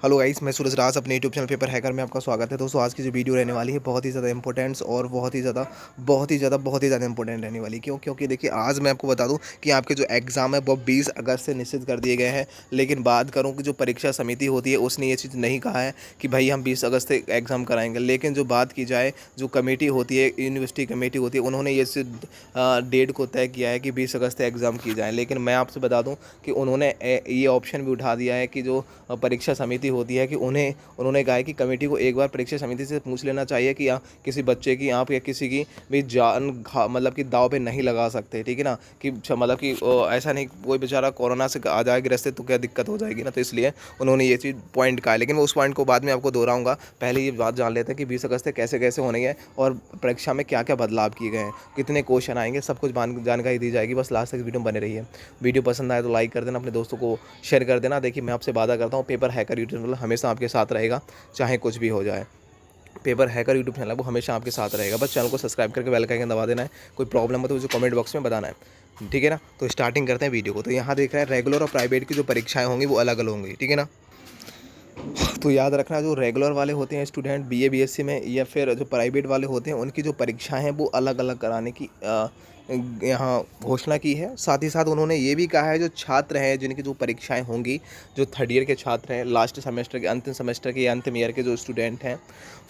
Hello guys, मैं सूरज राज अपने YouTube channel paper hacker में आपका स्वागत है। दोस्तों, आज की जो वीडियो रहने वाली है बहुत ही ज़्यादा इंपॉर्टेंट और बहुत ही ज़्यादा इंपॉर्टेंट रहने वाली है। क्योंकि देखिए, आज मैं आपको बता दूं कि आपके जो एग्ज़ाम है वो 20 अगस्त से निश्चित कर दिए गए हैं। लेकिन बात करूं कि जो परीक्षा समिति होती है उसने ये चीज़ नहीं कहा है कि भाई हम 20 अगस्त से एग्ज़ाम कराएंगे। लेकिन जो बात की जाए, जो कमेटी होती है, यूनिवर्सिटी कमेटी होती है, उन्होंने ये डेट को तय किया है कि 20 अगस्त से एग्ज़ाम की जाए। लेकिन मैं आपसे बता दूँ कि उन्होंने ये ऑप्शन भी उठा दिया है कि जो परीक्षा समिति होती है कि उन्होंने कहा है कि कमेटी को एक बार परीक्षा समिति से पूछ लेना चाहिए कि किसी बच्चे की आप या किसी की भी जान मतलब कि दाव पे नहीं लगा सकते। ठीक है ना, कि मतलब कि ऐसा नहीं कोई बेचारा कोरोना से आ जाए ग्रसित तो क्या दिक्कत हो जाएगी ना। तो इसलिए उन्होंने ये चीज़ पॉइंट कहा है। लेकिन मैं उस पॉइंट को बाद में आपको दोहराऊंगा। पहले ये बात जान लेते हैं कि 20 अगस्त से कैसे कैसे होने हैं और परीक्षा में क्या क्या बदलाव किए गए हैं, कितने क्वेश्चन आएंगे, सब कुछ जानकारी दी जाएगी। बस लास्ट तक वीडियो में बने रहिए। वीडियो पसंद आए तो लाइक कर देना, अपने दोस्तों को शेयर कर देना। देखिए, मैं आपसे वादा करता हूँ पेपर हैकर यूट्यूब चैनल हमेशा आपके साथ रहेगा, चाहे कुछ भी हो जाए। पेपर हैकर यूट्यूब चैनल वो हमेशा आपके साथ रहेगा। बस चैनल को सब्सक्राइब करके बेल का आइकन दबा देना है। कोई प्रॉब्लम हो तो मुझे कमेंट बॉक्स में बताना है, ठीक है ना। तो स्टार्टिंग करते हैं वीडियो को। तो यहाँ देख रहे हैं रेगुलर और प्राइवेट की जो परीक्षाएं होंगी वो अलग अलग होंगी, ठीक है ना। तो याद रखना, जो रेगुलर वाले होते हैं स्टूडेंट बीए बीएससी में, या फिर जो प्राइवेट वाले होते हैं, उनकी जो परीक्षाएं हैं वो अलग अलग कराने की यहाँ घोषणा की है। साथ ही साथ उन्होंने ये भी कहा है जो छात्र हैं जिनकी जो परीक्षाएं होंगी, जो थर्ड ईयर के छात्र हैं, लास्ट सेमेस्टर के अंतिम सेमेस्टर के या अंतिम ईयर के जो स्टूडेंट हैं,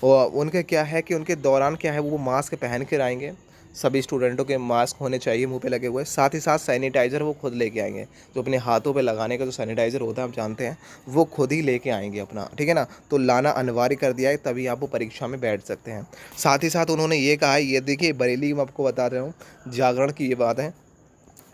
और उनके क्या है कि उनके दौरान क्या है वो मास्क पहन कर आएंगे। सभी स्टूडेंटों के मास्क होने चाहिए मुंह पे लगे हुए। साथ ही साथ सैनिटाइज़र वो खुद लेके आएंगे। जो अपने हाथों पे लगाने का जो सैनिटाइज़र होता है, आप जानते हैं, वो खुद ही लेके आएंगे अपना, ठीक है ना। तो लाना अनिवार्य कर दिया है, तभी आप वो परीक्षा में बैठ सकते हैं। साथ ही साथ उन्होंने ये कहा है, ये देखिए बरेली में आपको बता रहा हूँ, जागरण की ये बात है,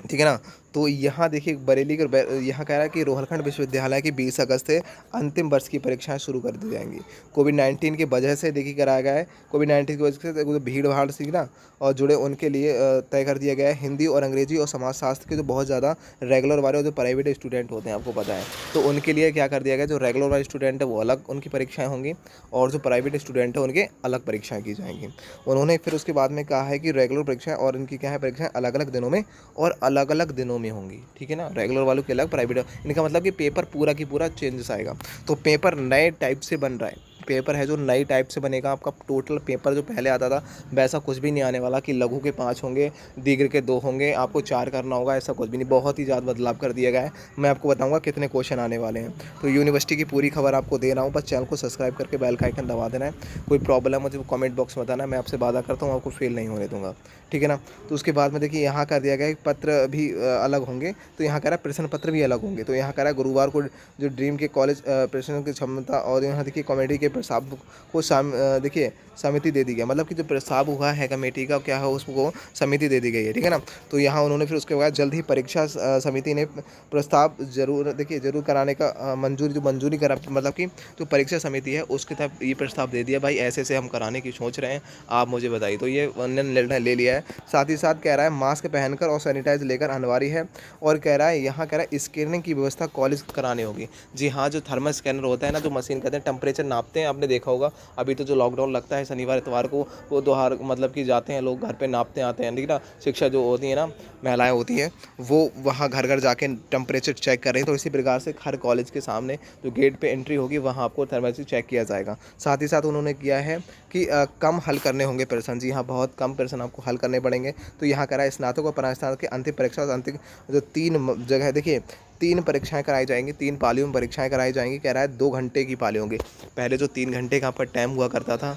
ठीक है ना। तो यहाँ देखिए बरेली का यहाँ कह रहा है कि रोहलखंड विश्वविद्यालय की 20 अगस्त से अंतिम वर्ष की परीक्षाएं शुरू कर दी जाएंगी। कोविड-19 की वजह से देखिए कराया गया है। कोविड-19 की वजह से जो भीड़ भाड़ थी ना और जुड़े, उनके लिए तय कर दिया गया है। हिंदी और अंग्रेजी और समाजशास्त्र के जो बहुत ज़्यादा रेगुलर वाले और जो प्राइवेट स्टूडेंट होते हैं, आपको पता है, तो उनके लिए क्या कर दिया गया, जो रेगुलर वाले स्टूडेंट है वो अलग उनकी परीक्षाएँ होंगी और जो प्राइवेट स्टूडेंट है उनके अलग परीक्षाएँ की जाएंगी। उन्होंने फिर उसके बाद में कहा है कि रेगुलर परीक्षाएँ और इनकी क्या है परीक्षाएँ अलग अलग दिनों में और अलग अलग दिनों में होंगी, ठीक है ना। रेगुलर वालों के अलग, प्राइवेट, इनका मतलब कि पेपर पूरा की पूरा चेंजेस आएगा। तो पेपर नए टाइप से बन रहा है। पेपर है जो नई टाइप से बनेगा। आपका टोटल पेपर जो पहले आता था वैसा कुछ भी नहीं आने वाला कि लघु के 5 होंगे, दीर्घ के 2 होंगे, आपको 4 करना होगा, ऐसा कुछ भी नहीं। बहुत ही ज़्यादा बदलाव कर दिया गया है। मैं आपको बताऊंगा कितने क्वेश्चन आने वाले हैं। तो यूनिवर्सिटी की पूरी खबर आपको दे रहा हूँ। बस चैनल को सब्सक्राइब करके बेल का आइकन दबा देना है। कोई प्रॉब्लम मुझे कमेंट बॉक्स में बताना है, मैं आपसे वादा करता हूँ आपको फेल नहीं होने दूंगा, ठीक है ना। तो उसके बाद में देखिए यहाँ कर दिया गया है पत्र भी अलग होंगे। तो यहाँ कह रहा है प्रश्न पत्र भी अलग होंगे। तो यहाँ कह रहा है गुरुवार को जो ड्रीम के कॉलेज प्रश्नों की क्षमता, और यहाँ देखिए कमेटी के प्रस्ताव को देखिए समिति दे दी गई, मतलब कि जो प्रस्ताव हुआ है कमेटी का क्या है उसको समिति दे दी गई है, ठीक है ना। तो यहाँ उन्होंने फिर उसके बाद जल्द ही परीक्षा समिति ने प्रस्ताव जरूर कराने का मंजूरी करा, मतलब कि जो परीक्षा समिति है उसके तहत ये प्रस्ताव दे दिया, भाई ऐसे ऐसे हम कराने की सोच रहे हैं, आप मुझे बताइए। तो ये उन्होंने निर्णय ले लिया है। साथ ही साथ कह रहा है मास्क पहनकर और सैनिटाइज लेकर अनिवार्य है। और कह रहा है यहाँ कह रहा है स्कैनिंग की व्यवस्था कॉलेज करानी होगी। जी हाँ, जो थर्मल स्कैनर होता है ना, जो मशीन कहते हैं टेम्परेचर नापते हैं, आपने देखा होगा। अभी तो जो लॉकडाउन लगता है शनिवार इतवार को, वो दोहार मतलब कि जाते हैं लोग घर पे नापते आते हैं, ठीक है ना। शिक्षा जो होती है ना, महिलाएं होती हैं, वो वहाँ घर घर जाके टेम्परेचर चेक कर रही हैं। तो इसी प्रकार से हर कॉलेज के सामने जो गेट पे एंट्री होगी वहाँ आपको थर्मल चेक किया जाएगा। साथ ही साथ उन्होंने किया है कि कम हल करने होंगे प्रश्न। जी हाँ, बहुत कम प्रश्न आपको हल करने पड़ेंगे। तो यहाँ कह रहा है स्नातक और परास्नातक की अंतिम परीक्षा और अंतिम जो 3 जगह देखिए 3 परीक्षाएं कराई जाएंगी, 3 पालियों में परीक्षाएं कराई जाएंगी। कह रहा है 2 घंटे की पाली होंगी। पहले जो 3 घंटे का आपका टाइम हुआ करता था,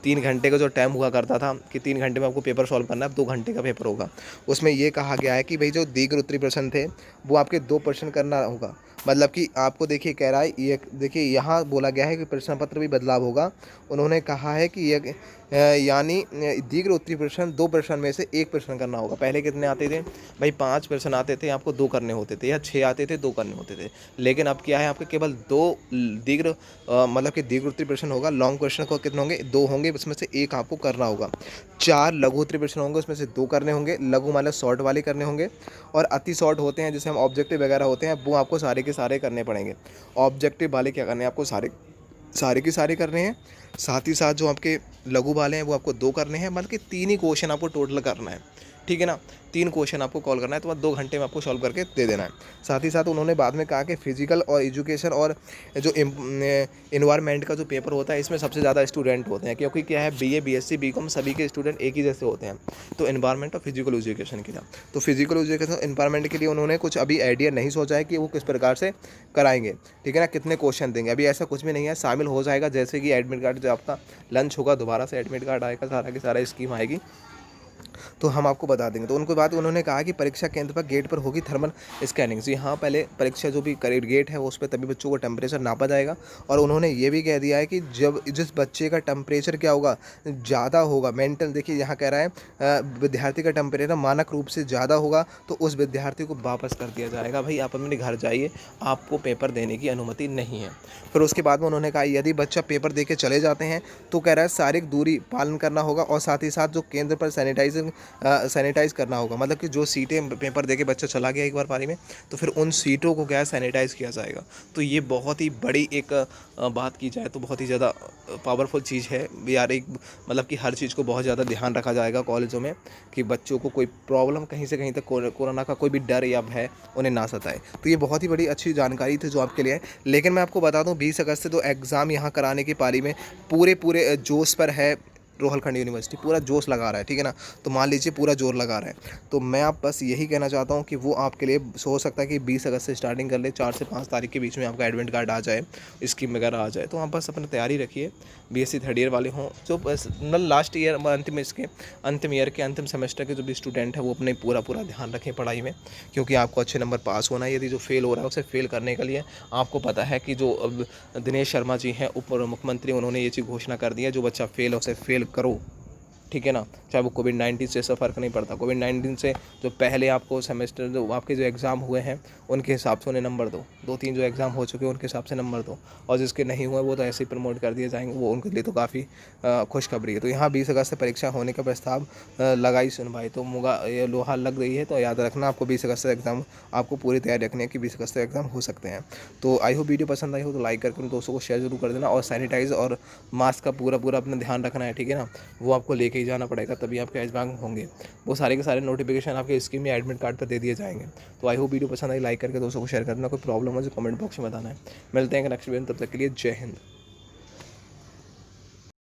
3 घंटे का जो टाइम हुआ करता था कि 3 घंटे में आपको पेपर सॉल्व करना है, अब 2 घंटे का पेपर होगा। उसमें ये कहा गया है कि भाई जो दीर्घ उत्तरी प्रश्न थे वो आपके 2 प्रश्न करना होगा। मतलब कि आपको देखिए कह रहा है, ये देखिए यहाँ बोला गया है कि प्रश्न पत्र भी बदलाव होगा। उन्होंने कहा है कि ये यानी दीर्घ उत्तरी प्रश्न 2 प्रश्न में से 1 प्रश्न करना होगा। पहले कितने आते थे भाई, 5 प्रश्न आते थे, आपको 2 करने होते थे, या 6 आते थे, 2 करने होते थे। लेकिन अब क्या है, आपके केवल 2 दीर्घ मतलब कि दीर्घ उत्तरी प्रश्न होगा। लॉन्ग क्वेश्चन को कितने होंगे, 2 होंगे, उसमें से 1 आपको करना होगा। 4 लघु उत्तरी प्रश्न होंगे, उसमें से 2 करने होंगे, लघु मतलब शॉर्ट वाले करने होंगे। और अति शॉर्ट होते हैं जिसे हम ऑब्जेक्टिव वगैरह होते हैं, वो आपको सारे के सारे करने पड़ेंगे। ऑब्जेक्टिव वाले क्या करने हैं, आपको सारे सारे के सारे करने हैं। साथ ही साथ जो आपके लघु वाले हैं वो आपको 2 करने हैं, मतलब कि 3 ही क्वेश्चन आपको टोटल करना है, ठीक है ना। 3 क्वेश्चन आपको कॉल करना है, तो 2 घंटे में आपको सॉल्व करके दे देना है। साथ ही साथ उन्होंने बाद में कहा कि फिजिकल और एजुकेशन और जो इन्वायरमेंट का जो पेपर होता है, इसमें सबसे ज़्यादा स्टूडेंट होते हैं, क्योंकि क्या है, बीए, बीएससी, बीकॉम सभी के स्टूडेंट एक ही जैसे होते हैं। तो इन्वायरमेंट और फिजिकल एजुकेशन के लिए, तो फिजिकल एजुकेशन इन्वायरमेंट के लिए उन्होंने कुछ अभी आइडिया नहीं सोचा है कि वो किस प्रकार से कराएंगे, ठीक है ना, कितने क्वेश्चन देंगे, अभी ऐसा कुछ भी नहीं है। शामिल हो जाएगा जैसे कि एडमिट कार्ड, जब आपका लंच होगा दोबारा से एडमिट कार्ड आएगा, सारा की सारा स्कीम आएगी, तो हम आपको बता देंगे। तो उनको बात उन्होंने कहा कि परीक्षा केंद्र पर गेट पर होगी थर्मल स्कैनिंग। जी हाँ, पहले परीक्षा जो भी गेट है उस पर तभी बच्चों को टेम्परेचर नापा जाएगा। और उन्होंने ये भी कह दिया है कि जब जिस बच्चे का टेम्परेचर क्या होगा, ज़्यादा होगा, मेंटल, देखिए यहाँ कह रहा है विद्यार्थी का टेम्परेचर मानक रूप से ज़्यादा होगा तो उस विद्यार्थी को वापस कर दिया जाएगा। भाई आप अपने घर जाइए, आपको पेपर देने की अनुमति नहीं है। फिर उसके बाद में उन्होंने कहा यदि बच्चा पेपर दे के चले जाते हैं तो कह रहा है शारीरिक दूरी पालन करना होगा, और साथ ही साथ जो केंद्र पर सैनिटाइज़ करना होगा। मतलब कि जो सीटें पेपर देके बच्चा चला गया एक बार पारी में, तो फिर उन सीटों को क्या है, सैनिटाइज़ किया जाएगा। तो ये बहुत ही बड़ी एक बात की जाए तो बहुत ही ज़्यादा पावरफुल चीज़ है यार। एक मतलब कि हर चीज़ को बहुत ज़्यादा ध्यान रखा जाएगा कॉलेजों में, कि बच्चों को कोई प्रॉब्लम कहीं से कहीं तक कोरोना का कोई भी डर या भय उन्हें ना सताए। तो ये बहुत ही बड़ी अच्छी जानकारी थी जो आपके लिए है। लेकिन मैं आपको बता दूं 20 अगस्त से तो एग्ज़ाम यहाँ कराने की पारी में पूरे पूरे जोश पर है। रोहलखंड यूनिवर्सिटी पूरा जोश लगा रहा है, ठीक है ना। तो मान लीजिए पूरा जोर लगा रहा है। तो मैं आप बस यही कहना चाहता हूँ कि वो आपके लिए हो सकता है कि 20 अगस्त से स्टार्टिंग कर ले, 4 से 5 तारीख के बीच में आपका एडमिट कार्ड आ जाए, स्कीम वगैरह आ जाए। तो आप बस अपनी तैयारी रखिए। बीएससी थर्ड ईयर वाले हों, जो बस मतलब लास्ट ईयर अंतिम ईयर के अंतिम सेमेस्टर के जो भी स्टूडेंट है वो अपने पूरा पूरा ध्यान रखें पढ़ाई में, क्योंकि आपको अच्छे नंबर पास होना है। यदि जो फेल हो रहा है उसे फेल करने के लिए आपको पता है कि जो अब दिनेश शर्मा जी हैं उप मुख्यमंत्री, उन्होंने ये चीज़ घोषणा कर दी है, जो बच्चा फेल है उसे फेल करो, ठीक है ना। चाहे वो कोविड-19 से ऐसा फ़र्क नहीं पड़ता। कोविड-19 से जो पहले आपको सेमेस्टर जो आपके जो एग्ज़ाम हुए हैं उनके हिसाब से उन्हें नंबर दो, 2-3 जो एग्ज़ाम हो चुके हैं उनके हिसाब से नंबर दो, और जिसके नहीं हुए वो तो ऐसे ही प्रमोट कर दिए जाएंगे। वो उनके लिए तो काफ़ी खुशखबरी है। तो यहाँ 20 अगस्त से परीक्षा होने का प्रस्ताव लगाई सुनवाई, तो मुगा ये लोहा लग गई है। तो याद रखना आपको 20 अगस्त से एग्ज़ाम, आपको पूरी तैयारी रखनी है कि 20 अगस्त से एग्ज़ाम हो सकते हैं। तो आई होप वीडियो पसंद आई हो तो लाइक करके उन दोस्तों को शेयर जरूर कर देना, और सैनिटाइज़ और मास्क का पूरा पूरा अपना ध्यान रखना है, ठीक है ना। वो आपको लेके ही जाना पड़ेगा, तभी आपके एग्जाम होंगे। वो सारे के सारे नोटिफिकेशन आपके स्कीम या एडमिट कार्ड पर दे दिए जाएंगे। तो आई होप वीडियो पसंद आई, लाइक करके दोस्तों को शेयर करना। कोई प्रॉब्लम हो तो कमेंट बॉक्स में बताना है। मिलते हैं नेक्स्ट वीडियो, तब तक के लिए जय हिंद।